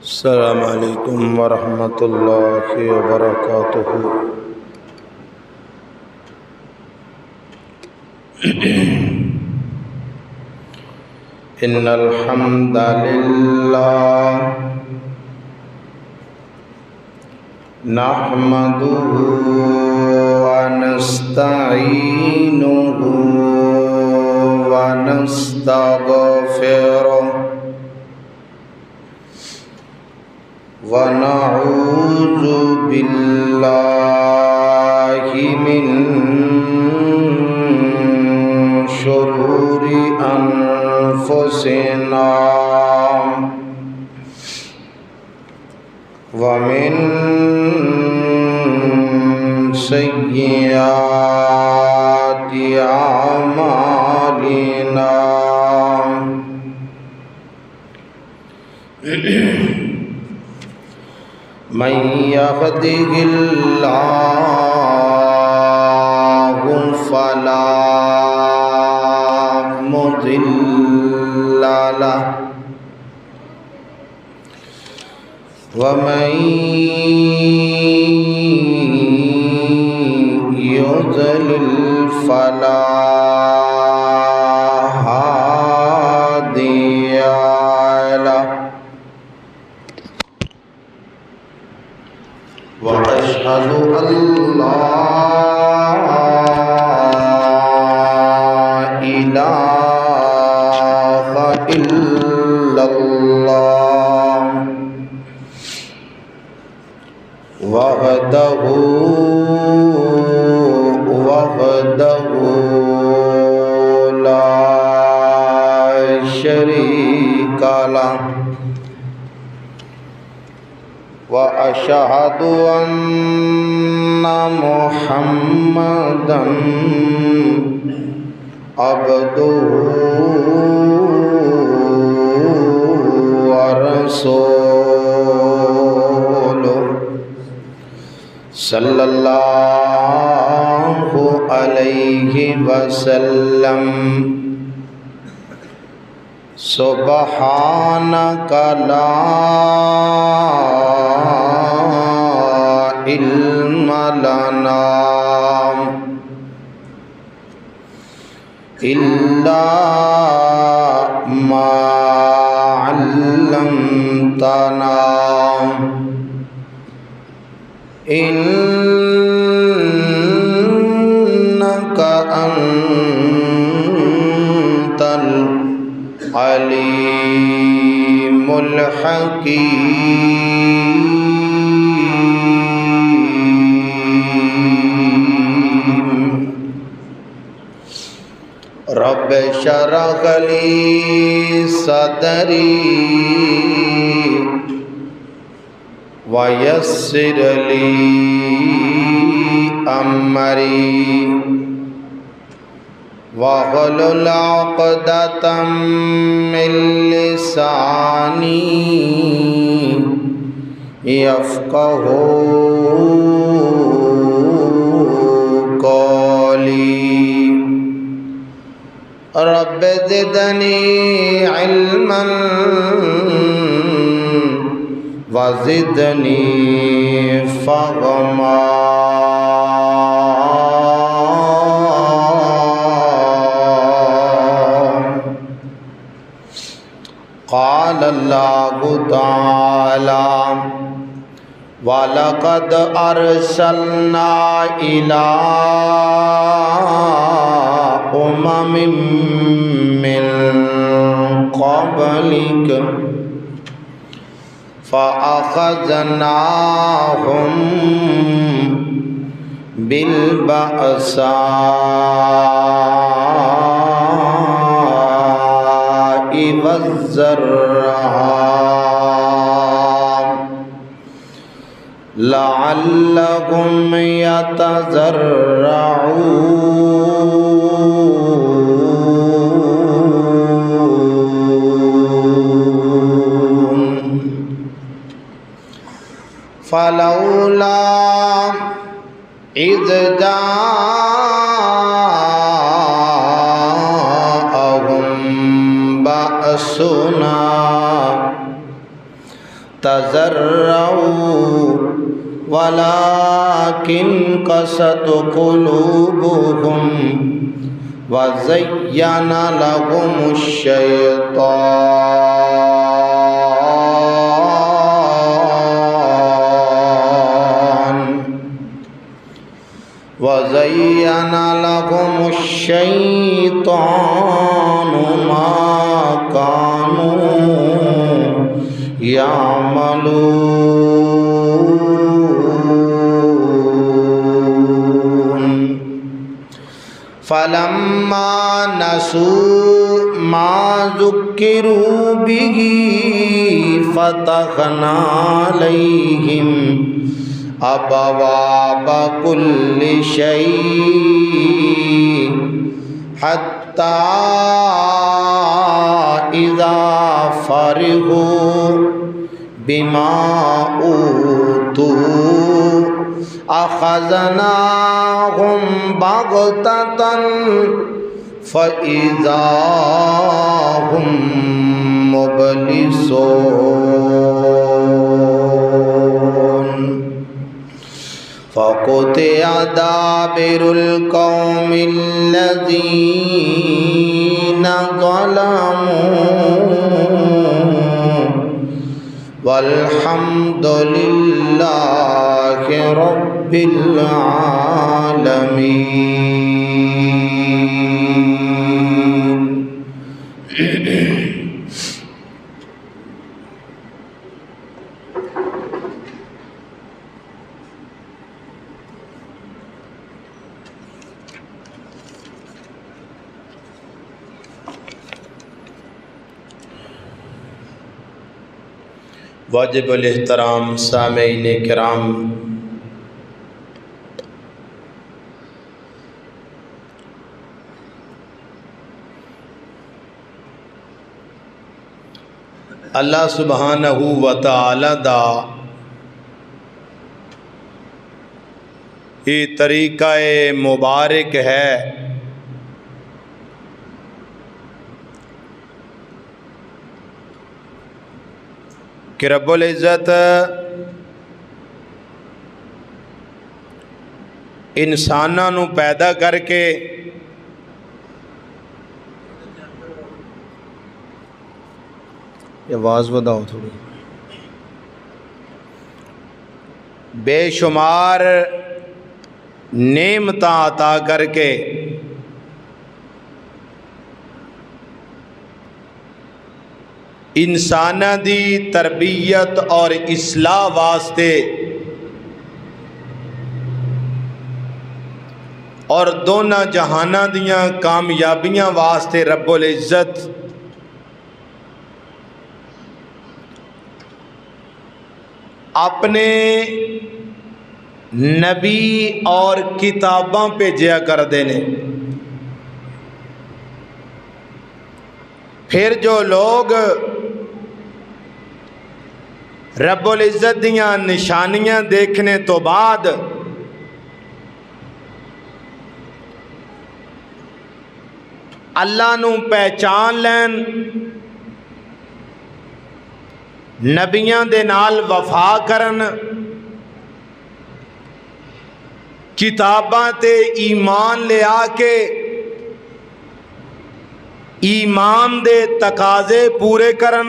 السلام علیکم ورحمۃ اللہ وبرکاتہ۔ ان الحمد للہ نحمدہ ونستعینہ ونستغفرہ ونعوذ باللہ من شرور انفسنا ومن سیئات اعمالنا من يهده الله فلا مضل له ومن يضلل فلا هادي له وأشهد أن لا إله إلا الله وحده لا شريك له وأشهد أن محمدًا عبده ورسوله صلى الله عليه وسلم سبحانك لا علم لنا إلا ما علمتنا إنك أنت العليم الحكيم رب اشرح لي صدري ويسر لي أمري واحلل عقدة من لساني يفقهوا قولي رب زدني علما وزدني فهما قال الله تعالى وَلَقَدْ أَرْسَلْنَا إِلَىٰ أُمَمٍ مِّن قَبْلِكَ فَأَخَذْنَاهُم بِالْبَأْسَاءِ وَالضَّرَّاءِ لَعَلَّهُمْ يَتَضَرَّعُونَ فَلَوْلَا إِذْ جَاءَهُم بَأْسُونَا أنفسنا تضرعوا ولكن قست قلوبهم وزين لهم الشيطان ما كانوا يعملون فلما نسوا ما ذكروا به فتحنا عليهم أبواب كل شيء حتى إذا فرحوا بما أوتوا أخذناهم بغتة فإذا هم مبلسون فقطع دابر القوم الذين ظلموا والحمد لله رب العالمين. واجب الاحترام سامعین کرام، اللہ سبحانہ و تعالی دا یہ طریقہ مبارک ہے کہ رب العزت انساناں نو پیدا کر کے آواز بداؤ تھوڑی، بے شمار نعمتاں عطا کر کے انساناں دی تربیت اور اصلاح واسطے اور دونوں جہاناں دیاں کامیابیاں واسطے رب العزت اپنے نبی اور کتاباں بھیجیا کردے نے۔ پھر جو لوگ رب العزت دیاں نشانیاں دیکھنے تو بعد اللہ نو پہچان لین، نبیاں دے نال وفا کرن، کتاباں تے ایمان لے آ کے ایمان دے تقاضے پورے کرن،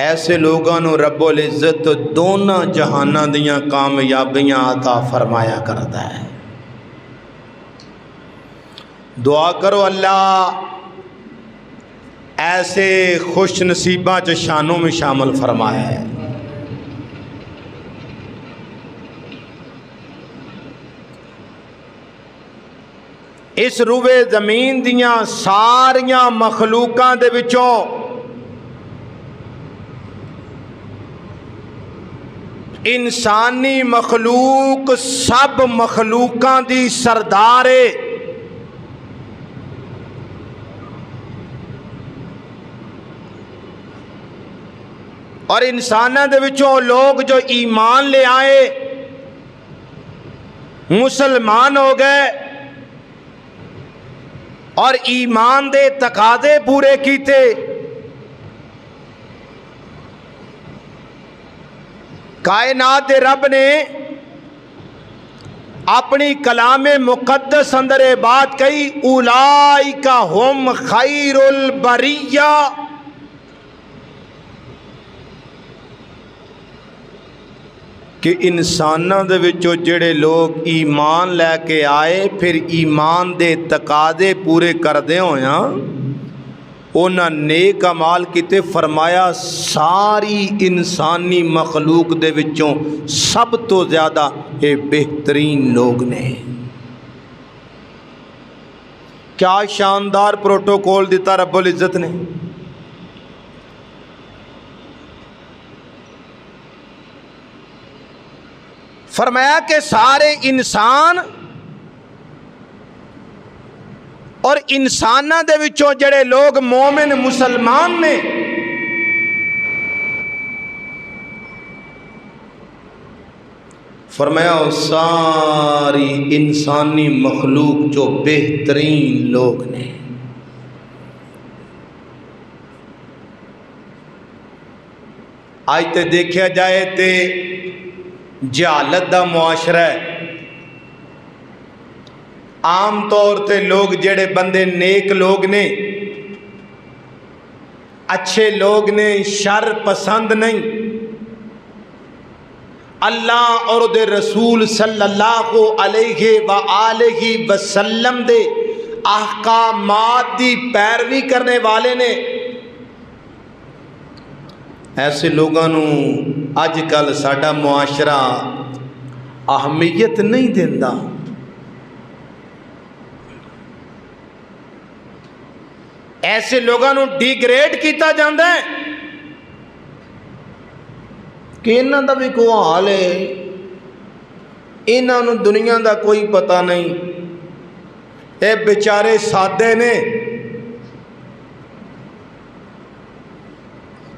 ایسے لوگاں نو رب العزت دونوں جہاناں دیاں کامیابیاں عطا فرمایا کرتا ہے۔ دعا کرو اللہ ایسے خوش نصیباں چ شانوں میں شامل فرمایا ہے۔ اس روئے زمین دیاں ساریاں مخلوقاں دے وچوں انسانی مخلوق سب مخلوقاں دی سردار ہے۔ اور انساناں دے وچوں لوگ جو ایمان لے آئے، مسلمان ہو گئے اور ایمان دے تقاضے پورے کیتے، کائنات دے رب نے اپنی کلام مقدس اندر یہ بات کہی، اولئک ہم خیر البریہ، کہ انساناں دے وچوں جڑے لوگ ایمان لے کے آئے پھر ایمان دے تقاضے پورے کردے ہویاں انہاں نیک اعمال کیتے، فرمایا ساری انسانی مخلوق دے وچوں سب تو زیادہ یہ بہترین لوگ نے۔ کیا شاندار پروٹوکول دیتا رب العزت نے۔ فرمایا کہ سارے انسان اور انساناں دے وچوں جڑے لوگ مومن مسلمان نے، فرمایا ساری انسانی مخلوق جو بہترین لوگ نے۔ آج تے دیکھا جائے تے جہالت دا معاشرہ ہے، عام طور تے لوگ جڑے بندے نیک لوگ نے، اچھے لوگ نے، شر پسند نہیں، اللہ اور دے رسول صلی اللہ علیہ وآلہ وسلم دے احکامات دی پیروی کرنے والے نے۔ ایسے لوگوں اج کل ساڈا معاشرہ اہمیت نہیں دیندا۔ ایسے لوگوں ڈیگریڈ کیتا جاندہ ہے کہ انہاں دا بھی کوئی حال ہے، انہاں نوں دنیا دا کوئی پتہ نہیں، اے بیچارے سادے نے،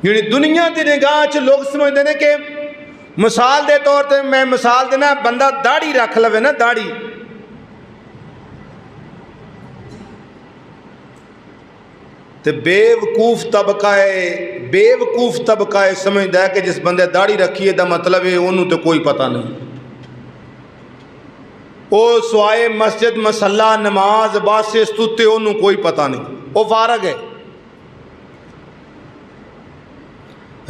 یعنی دنیا دی نگاہ چ لوگ سمجھتے ہیں کہ مثال دے طور تے میں مثال دینا، بندہ داڑھی رکھ لوے نا، داڑھی تے بیوقوف طبقہ ہے سمجھتا ہے کہ جس بندے داڑھی رکھی ہے دا مطلب ہے انہوں تو کوئی پتہ نہیں، او سوائے مسجد مسلح نماز باس استوتے انہوں کوئی پتہ نہیں، وہ فارغ ہے۔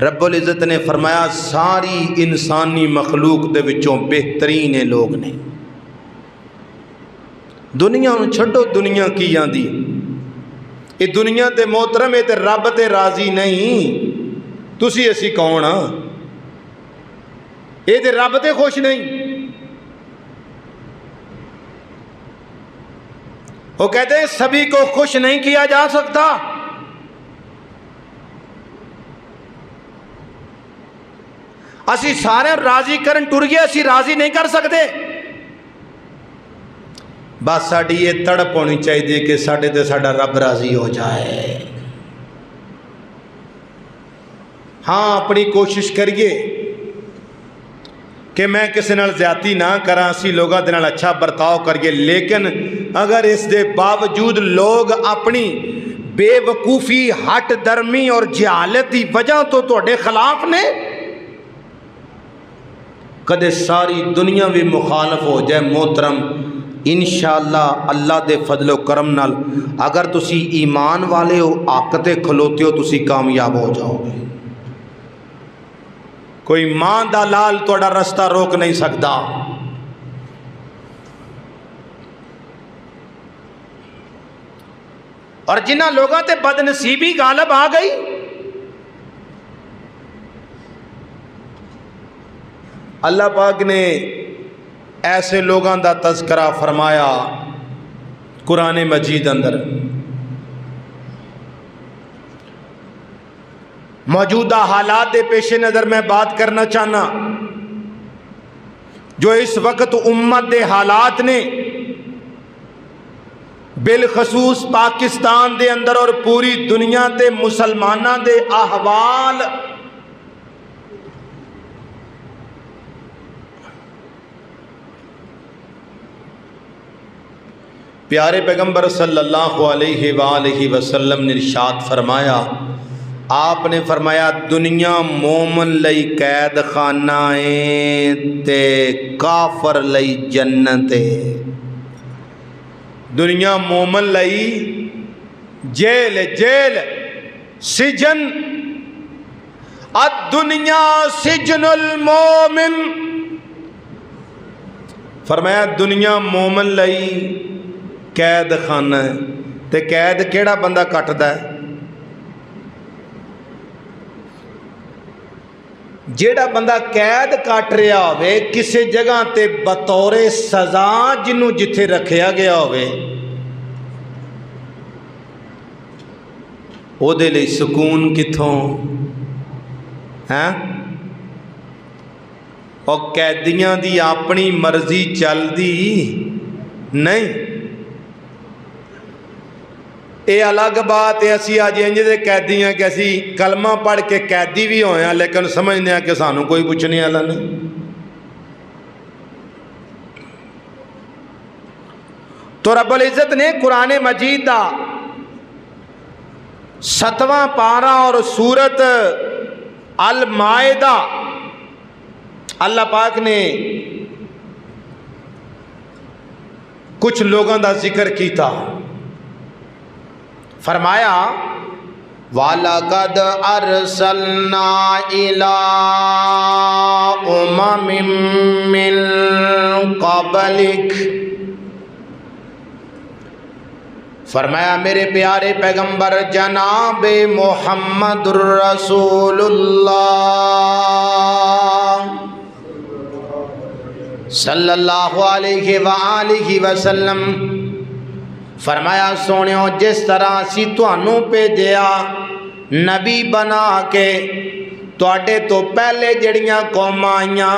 رب العزت نے فرمایا ساری انسانی مخلوق دے وچوں بہترین لوگ نے۔ دنیا نوں چھڈو، دنیا کی آندی، یہ دنیا تے محترم ہے تے رب تے راضی نہیں، تسی اسی کون ہاں، یہ تے رب تے خوش نہیں۔ وہ کہتے ہیں سبھی کو خوش نہیں کیا جا سکتا، اسی سارے راضی کرن ٹر گئے، اسی راضی نہیں کر سکتے۔ بس ساڈی یہ تڑپ ہونی چاہیے کہ ساڈے تے ساڈا رب راضی ہو جائے۔ ہاں اپنی کوشش کریے کہ میں کسی نال زیادتی نہ کراں، اسی لوگاں دے نال اچھا برتاؤ کریے، لیکن اگر اس دے باوجود لوگ اپنی بے وقوفی، ہٹ درمی اور جہالت دی وجہ تو تہاڈے خلاف نے، کدے ساری دنیا بھی مخالف ہو جائے محترم، انشاءاللہ اللہ دے فضل و کرم نال اگر تسی ایمان والے ہو، آقتے کھلوتے ہو، تسی کامیاب ہو جاؤ گے۔ کوئی ماں دا لال تہاڈا رستہ روک نہیں سکتا۔ اور جنہ لوگاں تے بد نصیبی غالب آ گئی، اللہ پاک نے ایسے لوگاں دا تذکرہ فرمایا قرآن مجید اندر۔ موجودہ حالات دے پیش نظر میں بات کرنا چاہنا، جو اس وقت امت دے حالات نے، بالخصوص پاکستان دے اندر اور پوری دنیا تے مسلمانہ دے احوال، پیارے پیغمبر صلی اللہ علیہ وآلہ وسلم نے ارشاد فرمایا، آپ نے فرمایا دنیا مومن لئی قید خانہ ہے تے کافر لئی جنت ہے۔ دنیا مومن لئی جیل جیل سجن، الدنیا سجن المومن، فرمایا دنیا مومن لئی قید خانہ ہے۔ تے قید کیڑا بندہ کٹدا ہے؟ جیڑا بندہ قید کٹ رہا ہوئے کسی جگہ تے بطور سزا جنوں جتھے رکھیا گیا ہوئے، او دے لئی سکون کتھوں ہیں؟ اور قیدیاں دی اپنی مرضی چل دی نہیں۔ اے الگ بات ہے، اسی آج انج دے قیدی ہیں کہ اسی کلمہ پڑھ کے قیدی بھی ہوئے ہیں لیکن سمجھنے ہیں کہ سانوں کوئی پوچھنے والا نہیں۔ تو رب العزت نے قرآن مجید دا 7واں پارہ اور سورت المائدہ اللہ پاک نے کچھ لوگوں دا ذکر کیتا، فرمایا وَلَقَدْ أَرْسَلْنَا إِلَىٰ أُمَمٍ مِّن قَبْلِكَ، فرمایا میرے پیارے پیغمبر جناب محمد الرسول اللہ صلی اللہ علیہ وآلہ وسلم، فرمایا سونیو جس طرح اسی تانوں بھیجیا نبی بنا کے، تواڈے تو پہلے جڑیاں قوماں آئیاں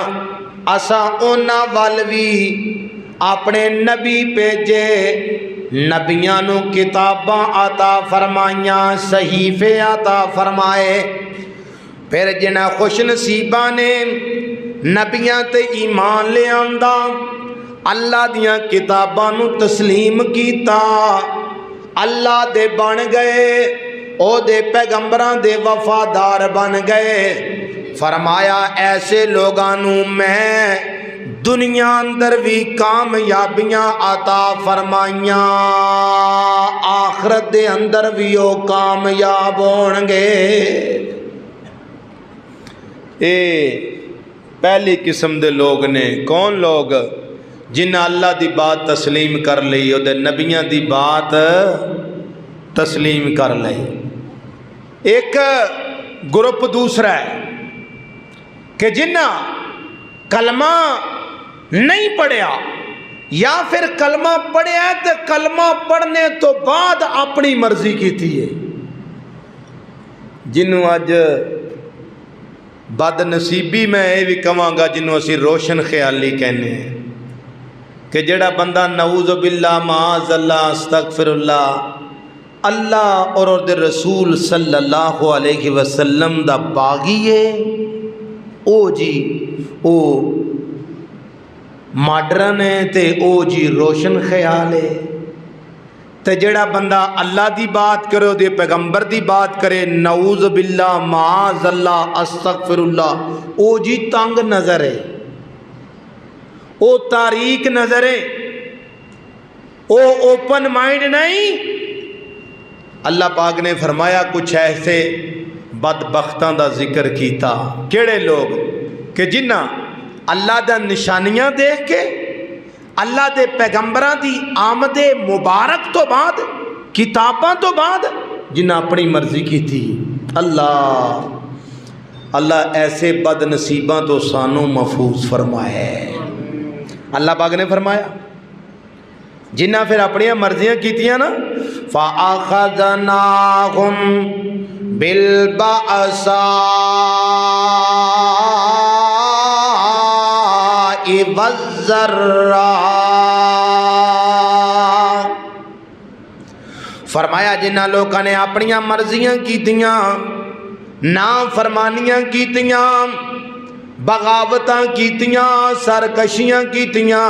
اساں انہاں ول وی اپنے نبی بھیجے، نبیاں نو کتاباں عطا فرمائیاں، صحیفے عطا فرمائے۔ پھر جنہاں خوش نصیباں نے نبیاں تے ایمان لے آندا، اللہ دیاں کتاباں نو تسلیم کیتا، اللہ دے بن گئے، او دے پیغمبراں دے وفادار بن گئے، فرمایا ایسے لوگاں نو میں دنیا اندر بھی کامیابیاں عطا فرمائیاں، آخرت دے اندر بھی وہ کامیاب ہون گے۔ اے پہلی قسم دے لوگ نے، کون لوگ؟ جنہاں اللہ دی بات تسلیم کر لئی، او دے نبیاں دی بات تسلیم کر لئی۔ ایک گروپ دوسرا ہے کہ جنہاں کلمہ نہیں پڑھیا یا پھر کلمہ پڑھیا تو کلمہ پڑھنے تو بعد اپنی مرضی کیتی ہے، جنہوں اج بد نصیبی میں یہ بھی کہاں گا جنہوں اسی روشن خیالی کہنے ہیں کہ جڑا بندہ نعوذ باللہ معاذ اللہ استغفر اللہ اللہ اور دے رسول صلی اللہ علیہ وسلم دا باغی ہے، او جی او ماڈرن ہے تے او جی روشن خیال ہے، تے جڑا بندہ اللہ دی بات کرے دے پیغمبر دی بات کرے نعوذ باللہ معاذ اللہ استغفر اللہ، او جی تنگ نظر ہے، او تاریک نظر ہے، او اوپن مائنڈ نہیں۔ اللہ پاک نے فرمایا کچھ ایسے بدبختاں دا ذکر کیتا، کیڑے لوگ کہ جنہ اللہ دا نشانیاں دیکھ کے اللہ دے پیغمبران دی آمد مبارک تو بعد کتاباں تو بعد جنہ اپنی مرضی کی تھی، اللہ اللہ ایسے بد نصیباں تو سانوں محفوظ فرمائے۔ اللہ پاک نے فرمایا جنہ پھر اپنی مرضیاں کیتیاں نا فَأَخَذْنَاهُمْ بِالْبَأْسَاءِ وَالضَّرَّاءِ، فرمایا جنہ لوگوں نے اپنی مرضیاں کیتیاں، نافرمانیاں کیتیاں، بغاوتاں کیتیاں، سرکشیاں کیتیاں،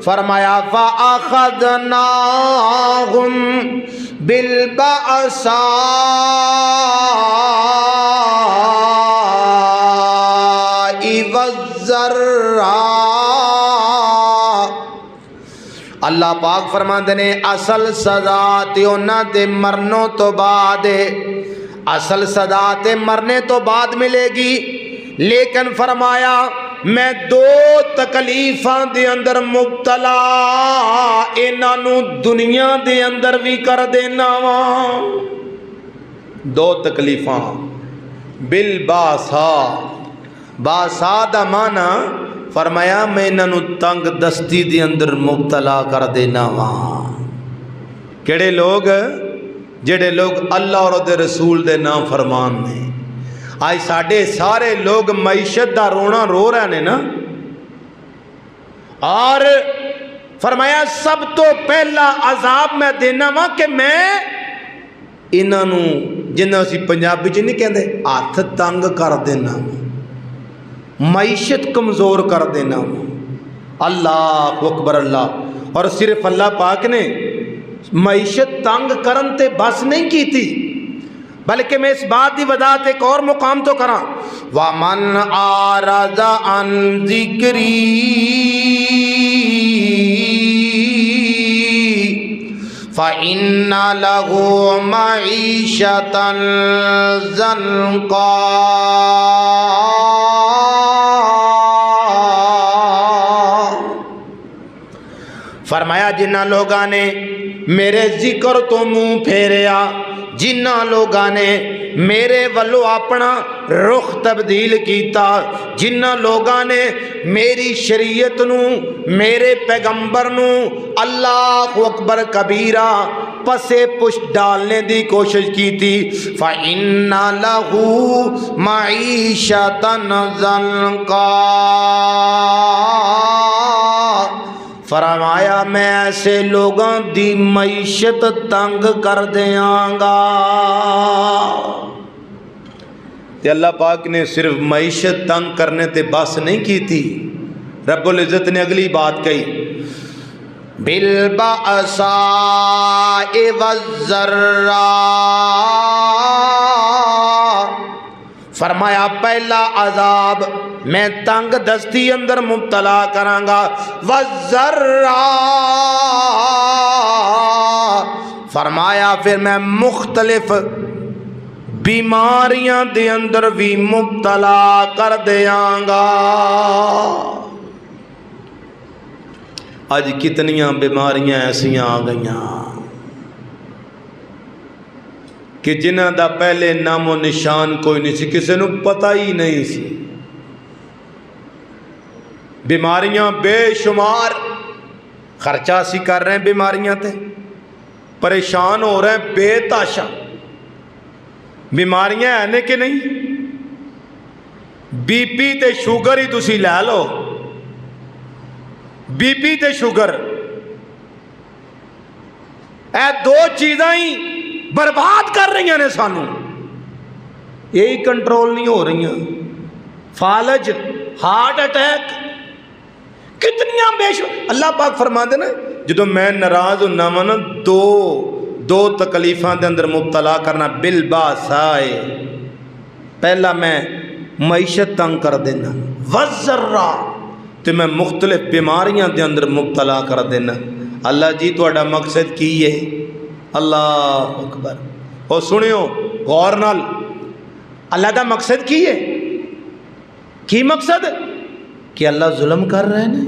فرمایا فَأَخَذْنَاهُمْ بِالْبَأْسَاءِ وَالضَّرَّاءِ۔ اللہ پاک فرماندے نے اصل سزا تے انہاں دے مرنوں تو بعد، اصل سزا تے مرنے تو بعد ملے گی، لیکن فرمایا میں دو تکلیفاں دے اندر مبتلا انہاں نو دنیا دے اندر بھی کر دینا وا۔ دو تکلیفاں، بالباسا، باسا دا معنی فرمایا میں انہاں نو تنگ دستی دے اندر مبتلا کر دینا وا۔ کیڑے لوگ؟ جڑے لوگ اللہ اور دے رسول دے نام فرمان نے۔ آج ساڑھے سارے لوگ معیشت دا رونا رو رہے ہیں نا، اور فرمایا سب تو پہلا عذاب میں دینا وا کہ میں انہاں نو جنہاں اسی پنجابی چ نہیں کہندے ہاتھ تنگ کر دینا، معیشت کمزور کر دینا۔ اللہ اکبر اللہ۔ اور صرف اللہ پاک نے معیشت تنگ کرن تے بس نہیں کی تھی، بلکہ میں اس بات کی وضاحت ایک اور مقام تو کراں، وَمَنْ أَعْرَضَ عَنْ ذِكْرِي فَإِنَّ لَهُ مَعِيشَةً ضَنْكًا۔ فرمایا جنہ لوگاں نے میرے ذکر تو منہ پھیریا، جنہ لوگاں نے میرے ولو اپنا رخ تبدیل کیتا، جنہ لوگاں نے میری شریعت نو، میرے پیغمبر نو اللہ اکبر کبیرہ پسے پشت ڈالنے دی کوشش کی تھی، فَإِنَّ لَهُ مَعِيشَةً ضَنْكًا۔ فرمایا میں ایسے لوگوں دی معیشت تنگ کر دیاں گا۔ تے اللہ پاک نے صرف معیشت تنگ کرنے تے بس نہیں کی تھی، رب العزت نے اگلی بات کہی، بالبأساء والضراء۔ فرمایا پہلا عذاب میں تنگ دستی اندر مبتلا کراں گا، والضراء فرمایا پھر میں مختلف بیماریاں دے اندر بھی مبتلا کر دیاں گا۔ آج کتنیاں بیماریاں ایسیاں آ گئیاں کہ جنہ دا پہلے نام و نشان کوئی نہیں سی، کسی نو پتہ ہی نہیں سی۔ بیماریاں بے شمار، خرچہ سی کر رہے ہیں بیماریاں تے، پریشان ہو رہے ہیں بے تاشا۔ بیماریاں ہیں نے کہ نہیں؟ بی پی تے شوگر ہی تسی لے لو، بی پی تے شوگر، اے دو چیزاں ہی برباد کر رہی ہیں سانو، یہی کنٹرول نہیں ہو رہی ہیں۔ فالج، ہارٹ اٹیک، کتنیاں بے شمار۔ اللہ پاک فرما دے نا جدو میں ناراض ہونا وا نا، دو تکلیفاں دے اندر مبتلا کرنا، بالباسائے، پہلا میں معیشت تنگ کر دینا، والضراء تو میں مختلف بیماریاں دے اندر مبتلا کر دینا۔ اللہ جی تہاڈا مقصد کی ہے؟ اللہ اکبر۔ اور سنیو غور نال، اللہ دا مقصد کی ہے؟ کی مقصد؟ کہ اللہ ظلم کر رہے ہیں؟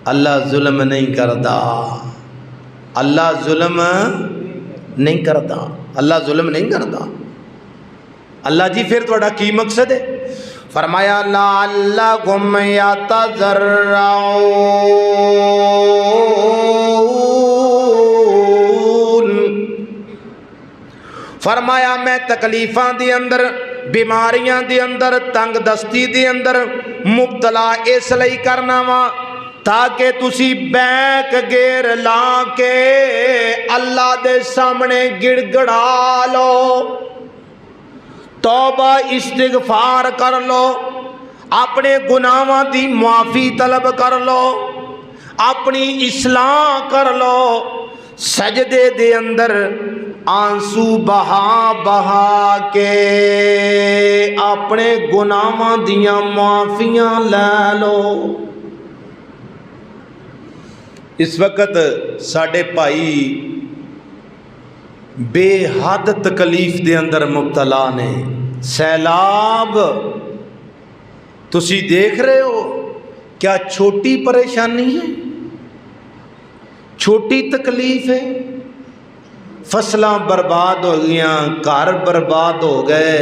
اللہ ظلم نہیں کرتا، اللہ ظلم نہیں کرتا، اللہ ظلم نہیں کرتا۔ اللہ جی پھر تہاڈا کی مقصد ہے؟ فرمایا لعلکم یتضرعون۔ فرمایا میں تکلیفاں دی اندر، بیماریاں دی اندر، تنگ دستی دی اندر مبتلا اس لئی کرنا وا تاکہ تسی بینک گیر لا کے اللہ دے سامنے گڑ گڑا لو، توبہ استغفار کر لو، اپنے گناہاں دی معافی طلب کر لو، اپنی اصلاح کر لو، سجدے دے اندر آنسو بہا بہا کے اپنے گناہاں دیاں معافیاں لے لو۔ اس وقت ساڈے بھائی بے حد تکلیف دے اندر مبتلا نے۔ سیلاب تسی دیکھ رہے ہو، کیا چھوٹی پریشانی ہے؟ چھوٹی تکلیف ہے؟ فصلاں برباد ہو گئیاں، گھر برباد ہو گئے،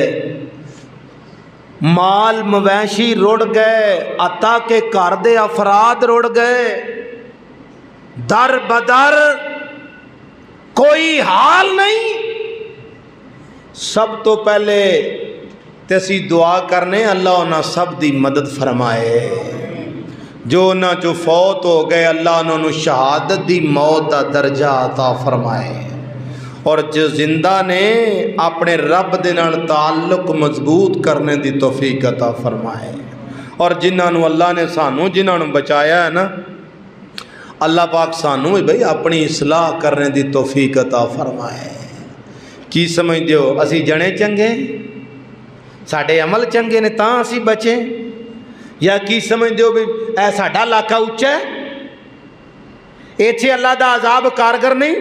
مال مویشی رڑ گئے، عطا کے گھر دے افراد رڑ گئے، در بدر کوئی حال نہیں۔ سب تو پہلے تے اسی دعا کرنے اللہ انہاں سب دی مدد فرمائے، جو انہاں چو فوت ہو گئے اللہ انہوں شہادت دی موت دا درجہ عطا فرمائے، اور جو زندہ نے اپنے رب دے نال تعلق مضبوط کرنے دی توفیق عطا فرمائے، اور جنہاں نو اللہ نے سانو جنہاں نو بچایا ہے نا، اللہ پاک سانو بھئی اپنی اصلاح کرنے دی توفیق عطا فرمائے۔ کی سمجھ دیو اسی جنے چنگے، ساڑھے عمل چنگے نے تاں اسی بچے، یا کی سمجھ دیو بھی اے ساڑھا علاقہ اچھا ہے، ایتھے اللہ دا عذاب کارگر نہیں،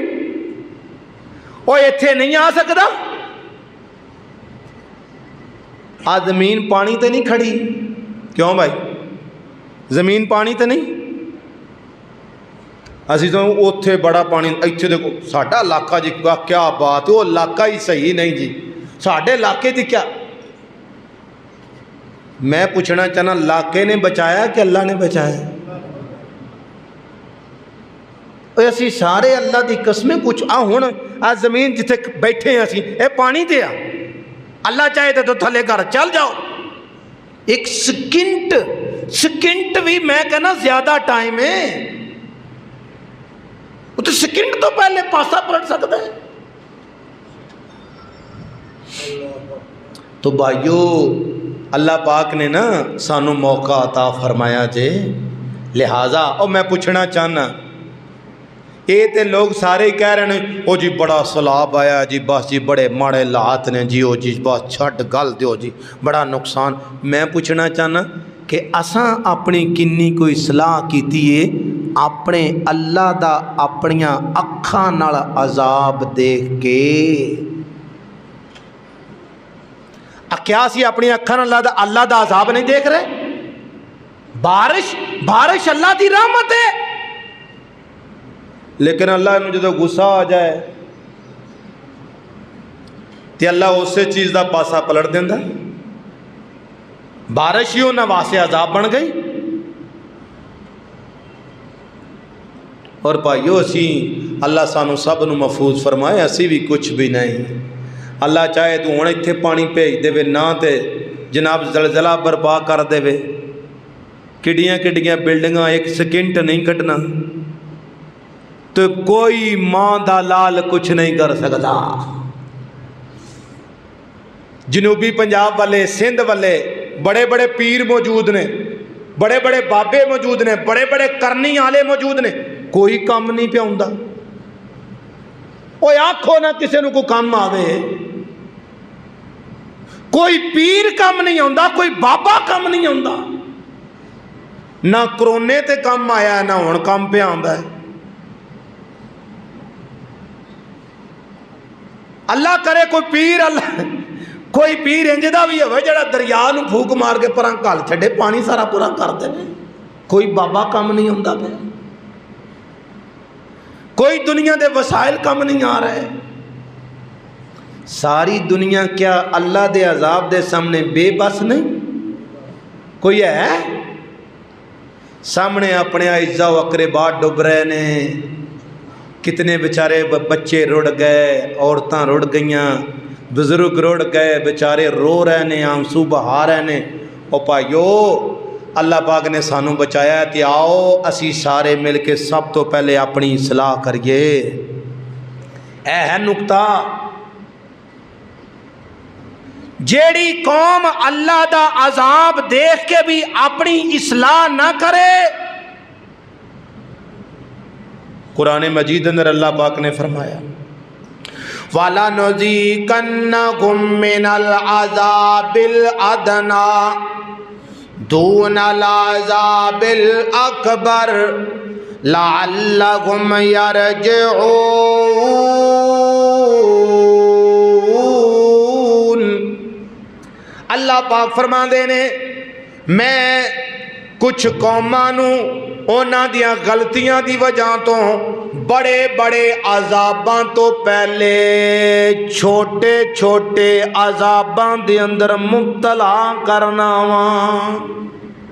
او ایتھے نہیں آ سکتا؟ آج زمین پانی تے نہیں کھڑی، کیوں بھائی زمین پانی تے نہیں؟ اسی تو اوتھے بڑا پانی، ایتھے دیکھو ساڑھا علاقہ جی کیا بات ہے، وہ علاقہ ہی صحیح نہیں جی، ساڑھے علاقے دی کیا؟ میں پوچھنا چاہنا علاقے نے بچایا کہ اللہ نے بچایا؟ اسی سارے اللہ دی قسمیں کچھ ہن آ زمین جتھے بیٹھے ہیں اسی اے پانی تے آ، اللہ چاہے تو تھلے گھر چل جاؤ، ایک سکنٹ بھی میں کہنا زیادہ ٹائم ہے، وہ تو سکنٹ تو پہلے پاسا پلٹ سکتا ہے۔ تو بھائیو اللہ پاک نے نا سانو موقع عطا فرمایا جے، لہٰذا او میں پوچھنا چاہنا، یہ تے لوگ سارے ہی کہہ رہے ہیں او جی بڑا سیلاب آیا جی، بس جی بڑے ماڑے حالات نے جی، او جی بس چھٹ گل دیو جی بڑا نقصان۔ میں پوچھنا چاہنا کہ اساں اپنی کنی کوئی صلاح کیتی ہے اپنے اللہ دا اپنیاں اکھاں نال عذاب دیکھ کے؟ کیا اسی اپنی اکھاں نال اللہ دا عذاب نہیں دیکھ رہے؟ بارش اللہ دی رحمت ہے، لیکن اللہ نے جدو غصہ آ جائے تے اللہ اسے چیز دا پاسا پلٹ دیندہ، بارش ہی انہاں واسطے عذاب بن گئی۔ اور بھائیو اسی اللہ سانو سب نو محفوظ فرمائے، اسی بھی کچھ بھی نہیں۔ اللہ چاہے تو ہن ایتھے پانی بھیج دے نہ تے جناب زلزلہ برپا کر دے، کڈیاں کڈیاں بلڈنگاں ایک سکنٹ نہیں کٹنا، تو کوئی ماں دا لال کچھ نہیں کر سکتا۔ جنوبی پنجاب والے، سندھ والے بڑے بڑے پیر موجود نے، بڑے بڑے بابے موجود نے، بڑے بڑے کرنی والے موجود نے، کوئی کام نہیں پیا ہوندا۔ اوے آکھو نہ کسے نو کوئی کام آوے، کوئی پیر کام نہیں ہوندا، کوئی بابا کام نہیں ہوندا، نہ کرونے تے کام آیا نہ ہن کام پہ آندا ہے۔ اللہ کرے کوئی پیر انج دا بھی ہوئے جڑا دریا نو پھوک مار کے پراں گل چھڈے پانی سارا پورا کر دے، کوئی بابا کام نہیں ہوندا پیا، کوئی دنیا دے وسائل کم نہیں آ رہے۔ ساری دنیا کیا اللہ دے عذاب دے سامنے بے بس نہیں؟ کوئی ہے سامنے اپنے اعزاء و اقربا ڈب رہے نے، کتنے بیچارے بچے رڑ گئے، عورتاں رڑ گئیاں، بزرگ رڑ گئے، بیچارے رو رہے نے، آنسو بہا رہے نے۔ او پائیو اللہ پاک نے سانو بچایا تے آؤ اسی سارے مل کے سب تو پہلے اپنی اصلاح کریے۔ اے ہے نکتہ، جیڑی قوم اللہ دا عذاب دیکھ کے بھی اپنی اصلاح نہ کرے قرآن مجید اندر اللہ پاک نے فرمایا وَلَنُذِيقَنَّهُم مِّنَ الْعَذَابِ الْأَدْنَىٰ دُونَ الْعَذَابِ الْأَكْبَرِ لَعَلَّهُمْ يَرْجِعُونَ۔ اللہ پاک فرماندے نے میں کچھ قوماں نوں انہاں دیاں غلطیاں دی وجہ تو بڑے بڑے عذاباں تو پہلے چھوٹے چھوٹے عذاباں دے اندر مبتلا کرنا وا۔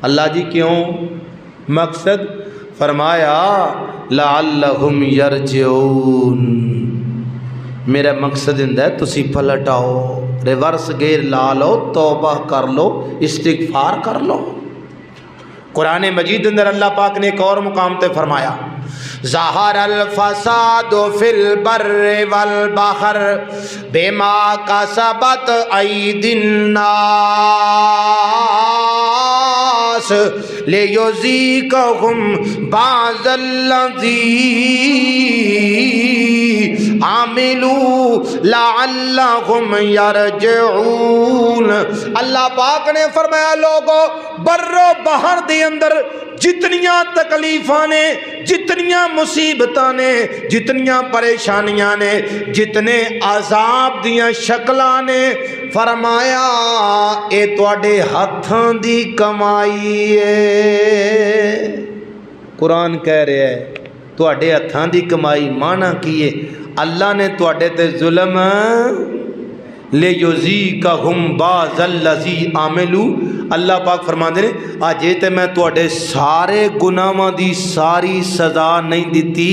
اللہ جی کیوں؟ مقصد فرمایا لعلہم یرجعون، میرا مقصد ہے تسی پلٹ آؤ، ریورس گیئر لا لو، توبہ کر لو، استغفار کر لو۔ قرآن مجید اندر اللہ پاک نے ایک اور مقام تے فرمایا ظہر الفساد فی البر والبحر بما کسبت ایدی الناس لیذیقہم بعض الذی عملوا لعلہم یرجعون۔ اللہ پاک نے فرمایا لوگو بر و بحر دے اندر جتنیاں تکلیفاں نے، جتنیاں مصیبتاں نے، جتنیاں پریشانیاں نے، جتنے عذاب دیاں شکلاں نے، فرمایا اے تواڈے ہاتھاں دی کمائی ہے۔ قرآن کہہ رہا ہے تواڈے ہاتھاں دی کمائی، معنی کی ہے اللہ نے تواڈے تے ظلم لیذیقہم بعض الذی عملوا، اللہ پاک فرماندے نے اجے تے میں تواڈے سارے گناہاں دی ساری سزا نہیں دتی،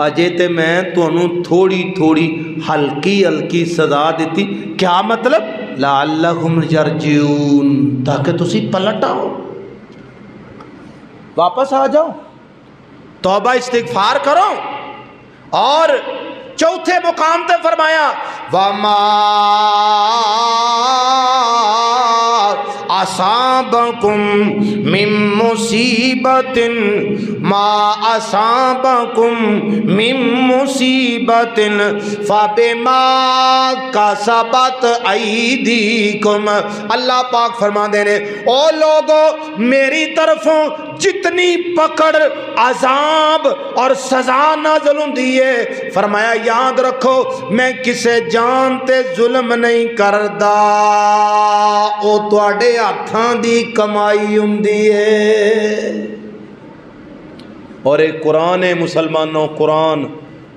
اجے تے میں تانوں تھوڑی تھوڑی ہلکی ہلکی سزا دیتی۔ کیا مطلب؟ لعلہم یرجعون، تاکہ تسی پلٹ آؤ، واپس آ جاؤ، توبہ استغفار کرو۔ اور چوتھے مقام تے فرمایا وَمَا أَصَابَكُم مِّن مُّصِيبَةٍ مَّا أَصَابَكُم مِّن مُّصِيبَةٍ فَبِمَا كَسَبَتْ أَيْدِيكُمْ۔ اللہ پاک فرماندے نے او لوگو میری طرفوں جتنی پکڑ عذاب اور سزا نازل ہوندی ہے، فرمایا یاد رکھو میں کسے جان تے ظلم نہیں کردا، او تواڈے ہاتھاں دی کمائی ہوندی ہے۔ اور ایک قرآن ہے مسلمانوں، قرآن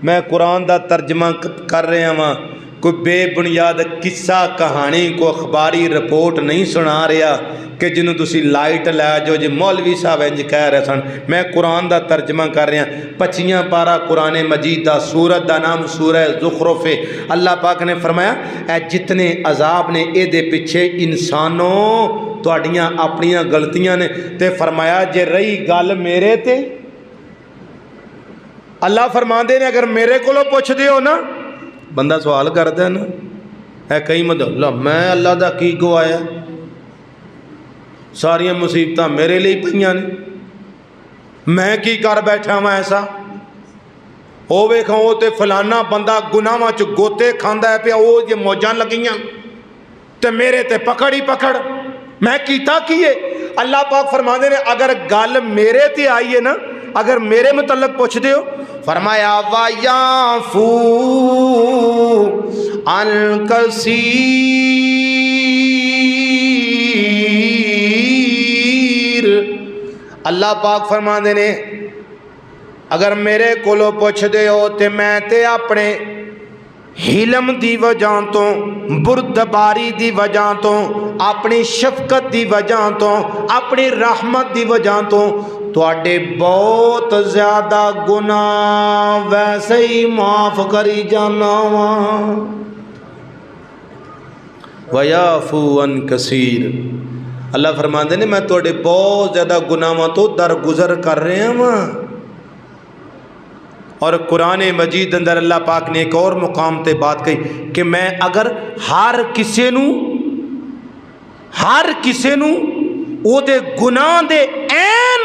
میں قرآن دا ترجمہ کر رہا ہاں، کوئی بے بنیاد قصہ کہانی کو اخباری رپورٹ نہیں سنا رہا کہ جنہوں تسی لائٹ لے جو جی مولوی صاحب انج کہہ رہے سن۔ میں قرآن دا ترجمہ کر رہا 25 پارہ قرآن مجید دا، سورت دا نام سورہ زخرف ہے۔ اللہ پاک نے فرمایا اے جتنے عذاب نے اے دے پیچھے انسانوں تواڈیاں اپنیاں غلطیاں نے، تے فرمایا جے رہی گل میرے تے، اللہ فرماندے نے اگر میرے کولو پوچھ دیو نا، بندہ سوال کرتا ہے نا اے کئی مدلہ میں اللہ دا کی گوایا، ساریاں مصیبتاں میرے لیے پئیاں نے، میں کی کر بیٹھا ہوں ایسا؟ او ویکھاں او تے فلانا بندہ گناہاں چ گوتے کھاندا ہے پیا، او یہ موجاں لگیاں تے میرے تے پکڑ ہی پکڑ، میں کیتا کیے؟ اللہ پاک فرماندے نے اگر گل میرے تے آئی ہے نا، اگر میرے متعلق پوچھ دیو، فرمایا وَيَعْفُو عَنْ كَثِيرٍ۔ اللہ پاک فرماندے نے اگر میرے کولو پوچھ دیو تے میں تے اپنے حلم دی وجہ تو، بردباری دی وجہ تو، اپنی شفقت دی وجہ تو، اپنی رحمت دی وجہ تو تواڈے بہت زیادہ گناہ ویسے ہی معاف کری جانا وا۔ وَيَعْفُو عَنْ كَثِيرٍ، اللہ فرماندے نے میں تواڈے بہت زیادہ گناہاں تو درگزر کر رہے ہاں۔ اور قرآن مجید اندر اللہ پاک نے ایک اور مقام تے بات کہی کہ میں اگر ہر کسے نو او دے گناہ دے این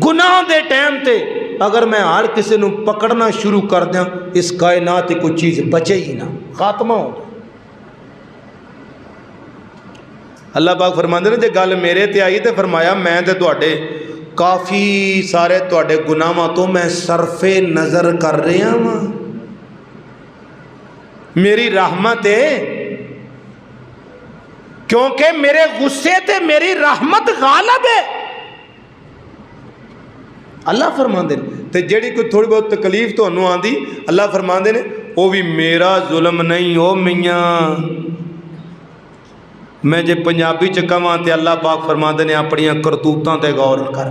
گناہ دے ٹائم تے اگر میں ہر کسی نو پکڑنا شروع کر دیا اس کائنات کی کوئی چیز بچے ہی نہ، خاتمہ ہو جائے۔ اللہ پاک فرماندے نے جے گل میرے تے آئی تے فرمایا میں تے تواڈے کافی سارے تواڈے گناہاں تو میں صرف نظر کر رہا ہاں، میری رحمت ہے، کیونکہ میرے غصے تے میری رحمت غالب ہے۔ اللہ فرماندے نے تے جیڑی کوئی تھوڑی بہت تکلیف تانوں آندی اللہ فرماندے نے وہ بھی میرا ظلم نہیں، او میاں میں جے پنجابی چ کہاں تے اللہ پاک فرماندے نے اپنیاں کرتوتاں تے غور کر۔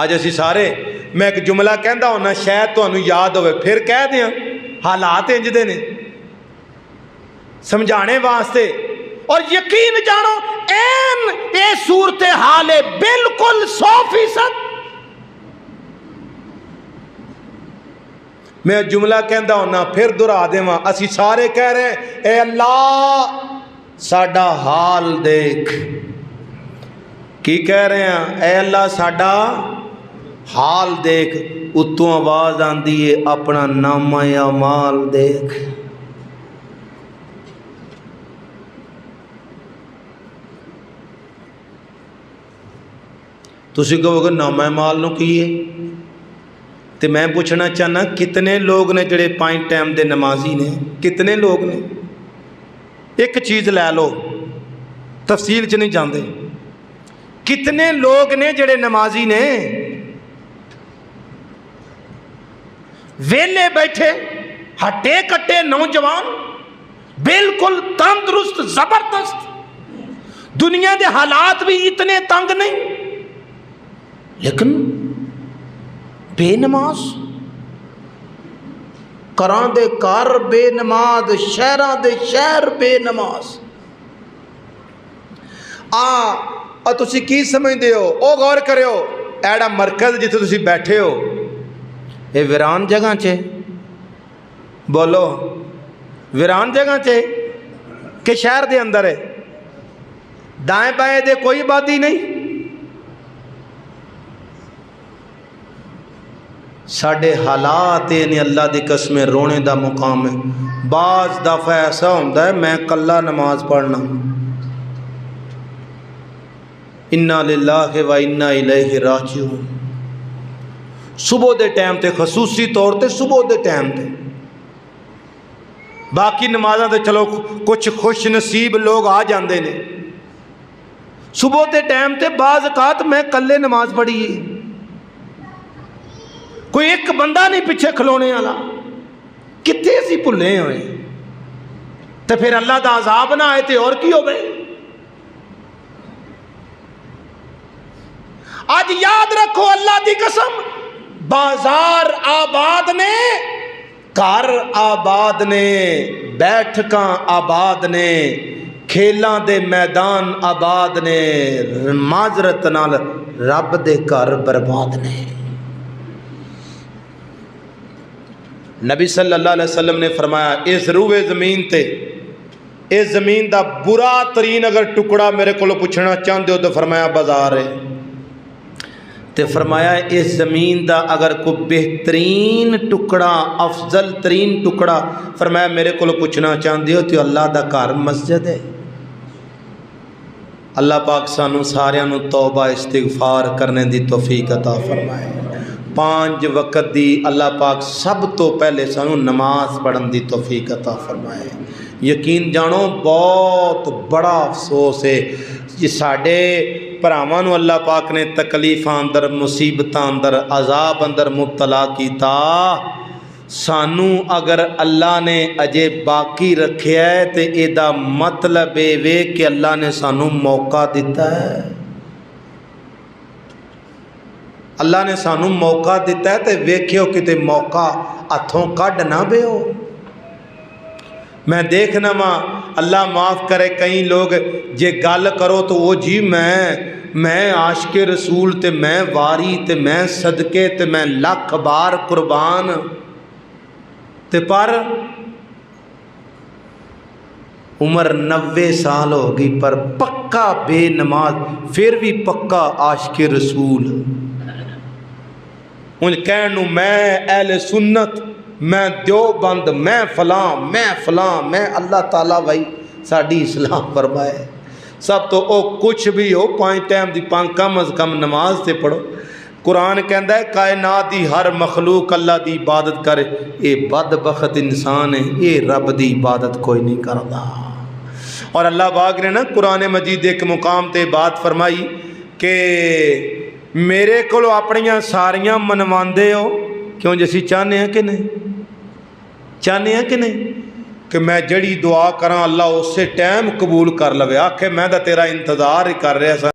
اج اسی سارے میں ایک جملہ کہندا ہونا شاید تانوں یاد ہوئے پھر کہہ دیاں، حالات انج دے نے سمجھانے واسطے، اور یقین جانو این اے صورتحال ہے بالکل 100%۔ میں جملہ کہندا ہونا پھر دہرا دیواں، اسی سارے کہہ رہے ہیں اے اللہ ساڈا حال دیکھ۔ کی کہہ رہے ہیں؟ اے اللہ ساڈا حال دیکھ۔ اتوں آواز آندی ہے اپنا نامہ اعمال دیکھ۔ تسی کہو گے نامہ اعمال نو کی ہے؟ تو میں پوچھنا چاہنا کتنے لوگ نے جڑے 5 ٹائم دے نمازی نے؟ کتنے لوگ نے؟ ایک چیز لے لو، تفصیل چ نہیں جاندے، کتنے لوگ نے جڑے نمازی نے؟ ویلے بیٹھے ہٹے کٹے نوجوان بالکل تندرست زبردست، دنیا دے حالات بھی اتنے تنگ نہیں، لیکن بے نماز، کراں دے کار بے نماز، شہراں دے شہر بے نماز۔ تسی کی سمجھدے ہو؟ او غور کریو، ایڑا مرکز جتھے تسی بیٹھے ہو اے ویران جگہ چے؟ بولو ویران جگہ چے کہ شہر دے اندر ہے؟ دائیں بائیں دے کوئی آبادی نہیں؟ ساڑھے حالات نے اللہ دی قسم رونے دا مقام ہے۔ بعض دفعہ ایسا ہوتا ہے میں کلہ نماز پڑھنا، انا للہ و انا الیہ راجعون، صبح دے ٹائم تے خصوصی طور تے صبح دے ٹائم تے، باقی نمازاں تے چلو کچھ خوش نصیب لوگ آ جاندے نے، صبح دے ٹائم تے بعض اوقات میں کلے نماز پڑھی ہے، کوئی ایک بندہ نہیں پیچھے کھلونے والا، کتنے اسی بھلے ہوئے تو پھر اللہ دا عذاب نہ آئے تے اور کی ہو گئے۔ آج یاد رکھو اللہ دی قسم، بازار آباد نے، گھر آباد نے، بیٹھکاں آباد نے، کھیلاں دے میدان آباد نے، معذرت نال رب دے گھر برباد نے۔ نبی صلی اللہ علیہ وسلم نے فرمایا اس روئے زمین تے، اس زمین دا برا ترین اگر ٹکڑا میرے کو پوچھنا چاہتے ہو تو فرمایا بازار ہے، تے فرمایا اس زمین دا اگر کوئی بہترین ٹکڑا افضل ترین ٹکڑا فرمایا میرے کو پوچھنا چاہتے ہو تو اللہ دا گھر مسجد ہے۔ اللہ پاک سانو ساریاں نو توبہ استغفار کرنے دی توفیق عطا فرمائے۔ 5 وقت دی اللہ پاک سب تو پہلے سانو نماز پڑھن دی توفیق عطا فرمائے۔ یقین جانو بہت بڑا افسوس ہے کہ ساڈے بھراواں نو اللہ پاک نے تکلیفاں اندر، مصیبتاں اندر، عذاب اندر مبتلا کیتا، سانو اگر اللہ نے اجے باقی رکھیا ہے تے اے دا مطلب اے کہ اللہ نے سانو موقع دیتا ہے، اللہ نے سانو موقع دیتا ہے تے ویکھیو کتے موقع ہتھوں کڈ نہ بیو۔ میں دیکھنا ماں اللہ معاف کرے کئی لوگ جے گل کرو تو وہ جی میں عاشق رسول تے میں واری تے میں صدقے تے میں لکھ بار قربان تے پر عمر 90 سال ہو گئی پر پکا بے نماز، پھر بھی پکا عاشق رسول۔ ان کہنو میں اہل سنت، میں دیوبند، میں فلاں میں اللہ تعالیٰ بھائی ساڑی اصلاح فرمائے۔ سب تو او کچھ بھی ہو 5 ٹائم دی کم از کم نماز تے پڑھو۔ قرآن کہندا ہے کائنات دی ہر مخلوق اللہ دی عبادت کرے، اے بدبخت انسان ہے، اے رب دی عبادت کوئی نہیں کردا۔ اور اللہ پاک نے نا قرآن مجید ایک مقام تے بات فرمائی کہ میرے کو اپنیاں ساریاں منواندے ہو، کیوں جیسی چاہنے ہیں کہ نہیں، چاہنے ہیں کہ نہیں کہ میں جڑی دعا کراں اللہ اسے ٹائم قبول کر لوے، آکھے میں دا تیرا انتظار ہی کر رہا سا۔